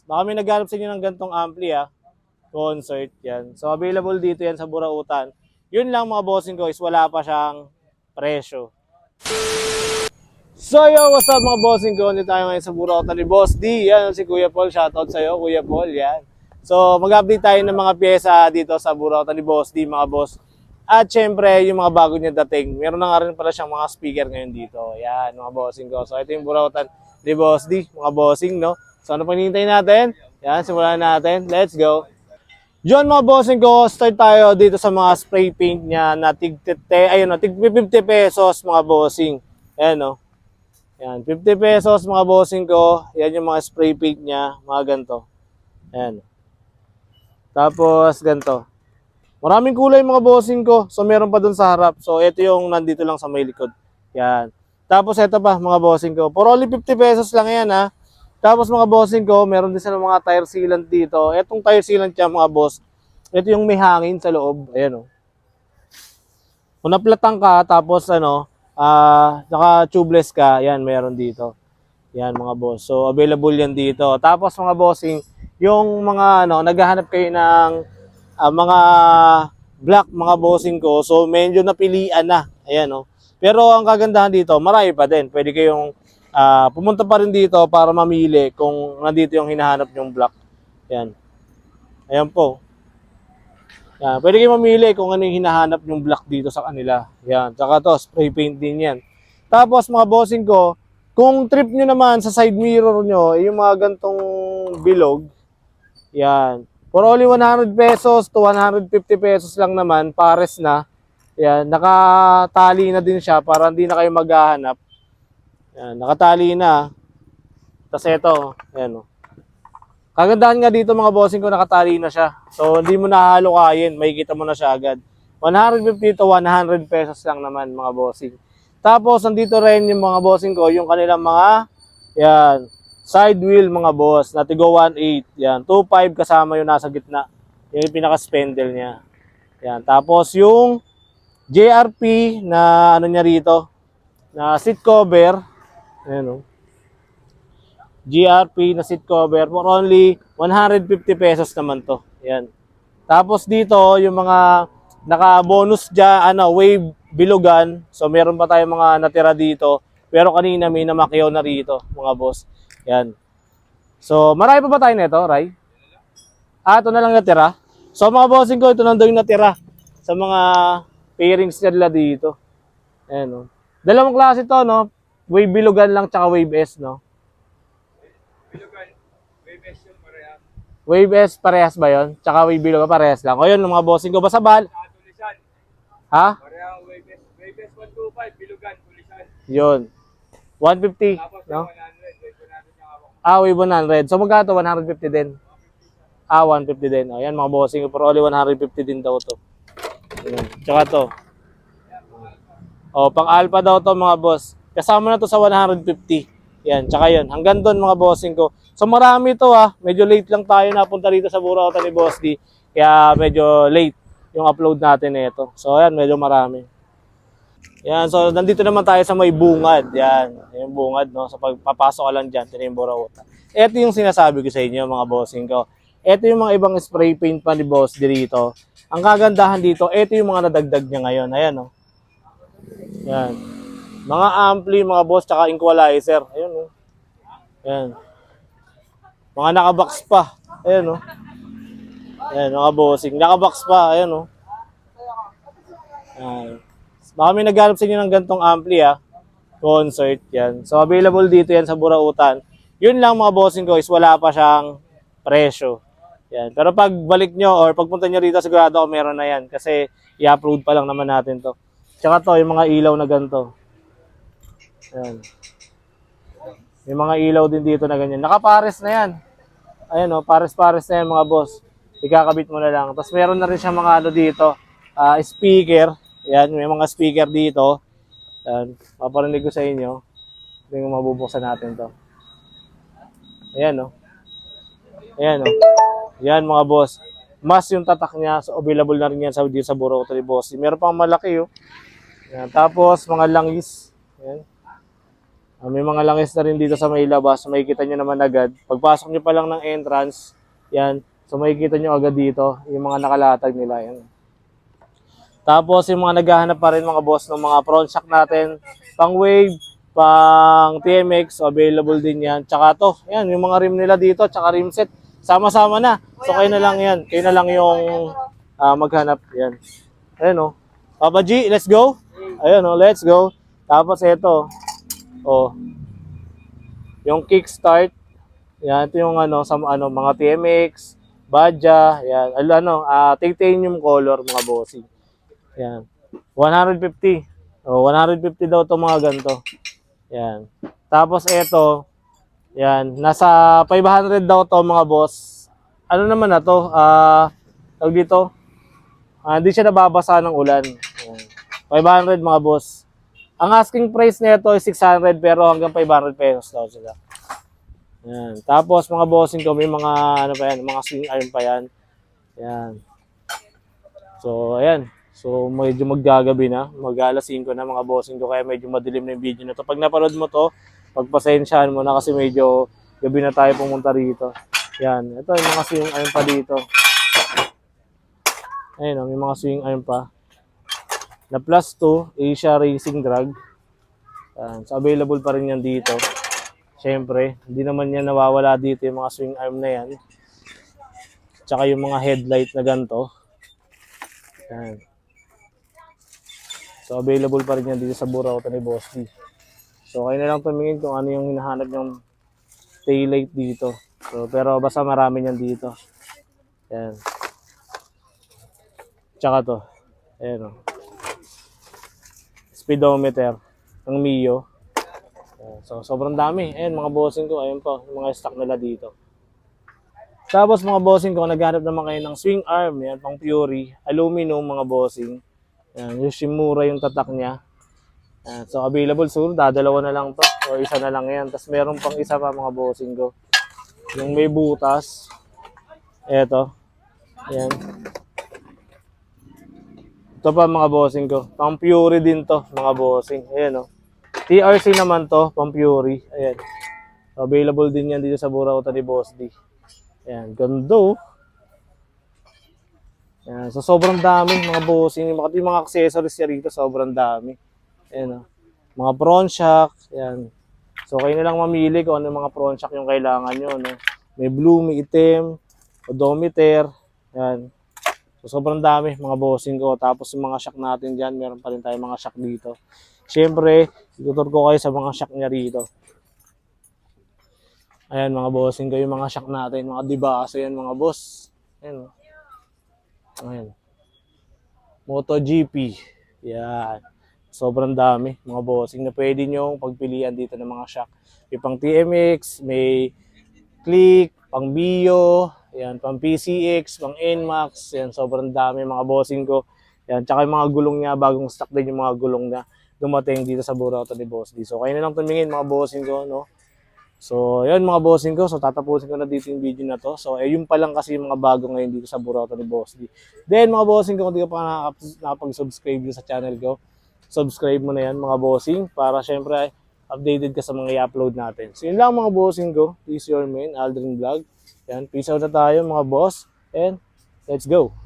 Baka may naghanap sa inyo ng gantong ampli concert yan. So available dito yan sa Burautan. Yun lang mga bossing ko is wala pa siyang presyo. So yo, what's up mga bossing ko? Nandito tayo ngayon sa Burautan ni Boss D. Yan si Kuya Paul. Shoutout sa'yo Kuya Paul. Yan. So mag-update tayo ng mga pyesa dito sa Burautan ni Boss D mga boss. At syempre yung mga bago niya dating. Meron na nga rin pala siyang mga speaker ngayon dito. Yan mga bossing ko. So ito yung Burautan ni Boss D. Mga bossing no. So ano pang hinihintay natin? Yan, simulan natin. Let's go. Yun mga bossing ko, start tayo dito sa mga spray paint niya na tig 50 pesos mga bossing. Ayan no. Yan, 50 pesos mga bossing ko. Yan yung mga spray paint niya, mga ganito. Ayan. Tapos ganito. Maraming kulay mga bossing ko. So meron pa dun sa harap. So ito yung nandito lang sa may likod. Yan. Tapos ito pa mga bossing ko. For only 50 pesos lang yan Tapos mga bossing ko, meron din sila mga tire sealant dito. Etong tire sealant niya mga boss, ito yung may hangin sa loob. Ayan Kung naplatang ka, tapos naka tubeless ka, yan meron dito. Yan mga boss. So available yan dito. Tapos mga bossing, yung mga naghahanap kayo ng mga black mga bossing ko. So medyo napilian na. Ayan Pero ang kagandahan dito, marami pa din. Pwede kayong pumunta pa rin dito para mamili kung nandito yung hinahanap yung black. Yan. Ayan po. Yan. Pwede kayong mamili kung ano yung hinahanap yung black dito sa kanila. Yan. Tsaka to, spray paint din yan. Tapos mga bossing ko, kung trip nyo naman sa side mirror nyo, yung mga gantong bilog, yan. For only 100 pesos to 150 pesos lang naman, pares na. Yan. Nakatali na din siya para hindi na kayo maghahanap. Yan, nakatali na. Tapos ito, ayan Kagandahan nga dito mga bossing ko, nakatali na siya. So hindi mo na halukayin, makikita mo na siya agad. 150 to 100 pesos lang naman mga bossing. Tapos nandito rin yung mga bossing ko, yung kanilang mga side wheel mga boss, na tigo 1.8. Yan, 2.5 kasama yung nasa gitna. Yung pinaka-spindle niya. Yan, tapos yung JRP na niya rito, na seat cover. Ayan GRP na seat cover for only 150 pesos naman to. Yan. Tapos dito, yung mga naka-bonus dyan, wave bilugan. So meron pa tayong mga natira dito. Pero kanina may namakyaw na rito, mga boss. Yan. So marami pa ba tayo nito, Ray? Ito na lang natira. So mga bossing ko, ito lang daw yung natira sa mga pairings nila dito. Ayan Dalawang klase to, no? Wave bilugan lang tsaka wave S, no? Wave S parehas ba yun? Tsaka wave bilugan parehas lang. O yun, mga bossing ko. Basta bal. Ha? Parehang wave S 125, bilugan, tulisan. Yun. 150, no? 100, Wave 100. So magkano to? 150 din. 150 din. O yan, mga bossing ko. Pero only 150 din daw to. Ayan. Tsaka to. Pang alpha daw to mga boss. Kasama na to sa 150. Yan, tsaka yun. Hanggang doon mga bossing ko. So marami to Medyo late lang tayo napunta dito sa Burautan ni Boss D. Kaya medyo late yung upload natin nito. So ayan, medyo marami. Yan, so nandito naman tayo sa may bungad. Yan, yung bungad no. So pagpapasok ka lang dyan, ito yung Burautan. Ito yung sinasabi ko sa inyo mga bossing ko. Ito yung mga ibang spray paint pa ni Boss D dito. Ang kagandahan dito, ito yung mga nadagdag niya ngayon. Ayan Yan. Mga ampli, mga boss, tsaka equalizer. Ayun Yan. Mga nakabox pa. Ayun Ayan, mga bossing. Nakabox pa. Ayun Ayan. Baka may naghanap sa inyo ng gantong ampli concert. Yan. So available dito yan sa Burautan. Yun lang mga bossing ko is wala pa siyang presyo. Yan. Pero pag balik nyo or pagpunta nyo rito, sigurado ako meron na yan. Kasi i-upload pa lang naman natin to. Tsaka to, yung mga ilaw na ganito. Ayan. May mga ilaw din dito na ganyan. Nakapares na yan. Ayan pares-pares na yan mga boss. Ikakabit mo na lang. Tapos meron na rin siya mga dito. Speaker. Ayan, may mga speaker dito. Ayan, paparinig ko sa inyo. Ito yung mabubuksan natin to. Ayan Ayan Ayan mga boss. Mas yung tatak niya. So available na rin yan sa Burautan ni Boss. Meron pang malaki Ayan, tapos mga langis. Ayan. May mga langis na rin dito sa may labas. Makikita nyo naman agad. Pagpasok nyo pa lang ng entrance, yan. So makikita nyo agad dito, yung mga nakalatag nila. Yan. Tapos yung mga naghahanap pa rin mga boss ng mga front shock natin, pang wave, pang TMX, available din yan. Tsaka to, yan, yung mga rim nila dito, tsaka rim set, sama-sama na. So kayo na lang yan, kayo na lang yung maghanap. Yan. Ayan o. Papa G, let's go. Ayan o, let's go. Tapos ito, oh, yung kickstart, yan, ito yung sa mga TMX, Badja, yan, titanium color mga bossing. Yan. 150. Oh, 150 daw to mga ganito. Yan. Tapos ito, yan, nasa 500 daw to mga boss. Ano naman na to? Tawag dito. Hindi siya nababasa ng ulan. Yan. 500 mga boss. Ang asking price nito is 600 pero hanggang 500 pesos daw sila. Yan. Tapos mga bossing ko, may mga mga swing iron pa yan. Yan. So, ayan. So, medyo maggagabi na. Mag-alas 5 na mga bossing ko kaya medyo madilim na yung video na to. Pag napanood mo to, pagpasensyahan mo na kasi medyo gabi na tayo pumunta rito. Yan. Ito yung mga swing iron pa dito. Ayun, may mga swing iron pa. Na plus 2, Asia Racing Drag. So, available pa rin yan dito. Siyempre, hindi naman yan nawawala dito yung mga swing arm na yan. Tsaka yung mga headlight na ganito. Yan. So, available pa rin yan dito sa Burautan ni Boss D. So, kayo na lang tumingin kung ano yung hinahanap yung taillight dito. So, pero basta marami yan dito. Yan. Tsaka to. Ayan o. Speedometer ng Mio. So, sobrang dami. Ayan, mga bossing ko. Ayan po, yung mga stock nila dito. Tapos, mga bossing ko, naghanap naman kayo ng swing arm. Yan, pang Fury. Aluminum, mga bossing. Yan, yung Shimura yung tatak niya. Yan, so, available soon. Dadalawa na lang to. O, isa na lang yan. Tapos, meron pang isa pa, mga bossing ko. Yung may butas. Eto. Yan. Ito pa mga bossing ko. Pang Fury din to, mga bossing. Ayan o. TRC naman to, pang Fury. Ayan. Available din yan dito sa Burautan ni Boss D. Ayan, gando. Ayan, so sobrang dami mga bossing. Yung mga accessories niya rito, sobrang dami. Ayan o. Mga front shock. Ayan. So kayo na lang mamili kung ano yung mga front shock yung kailangan nyo. No? May blue, may itim, odometer. Ayan. So, sobrang dami mga bossing ko. Tapos yung mga shock natin dyan, meron pa rin tayong mga shock dito. Siyempre, itutur ko kayo sa mga shock niya rito. Ayan mga bossing ko, yung mga shock natin, mga dibaso yan mga boss. Ayan. Ayan. MotoGP. Yan. Sobrang dami mga bossing na pwede nyo pagpilian dito ng mga shock. May pang TMX, may Click, pang Bio, yan, pang PCX, pang NMAX, yan, sobrang dami mga bossing ko. Yan, tsaka yung mga gulong niya, bagong stock din yung mga gulong na dumating dito sa Burautan ni Boss D. So, kayo na lang tumingin mga bossing ko, no? So, yun mga bossing ko. So, tatapusin ko na dito yung video na to. So, yun pa lang kasi yung mga bago ngayon dito sa Burautan ni Boss D. Then, mga bossing ko, kung di ka pa nakapag-subscribe sa channel ko, subscribe mo na yan mga bossing para syempre updated ka sa mga i-upload natin. So, yun lang mga bossing ko. This is your man, Aldrin Vlog. Yan, peace out na tayo mga boss. And let's go!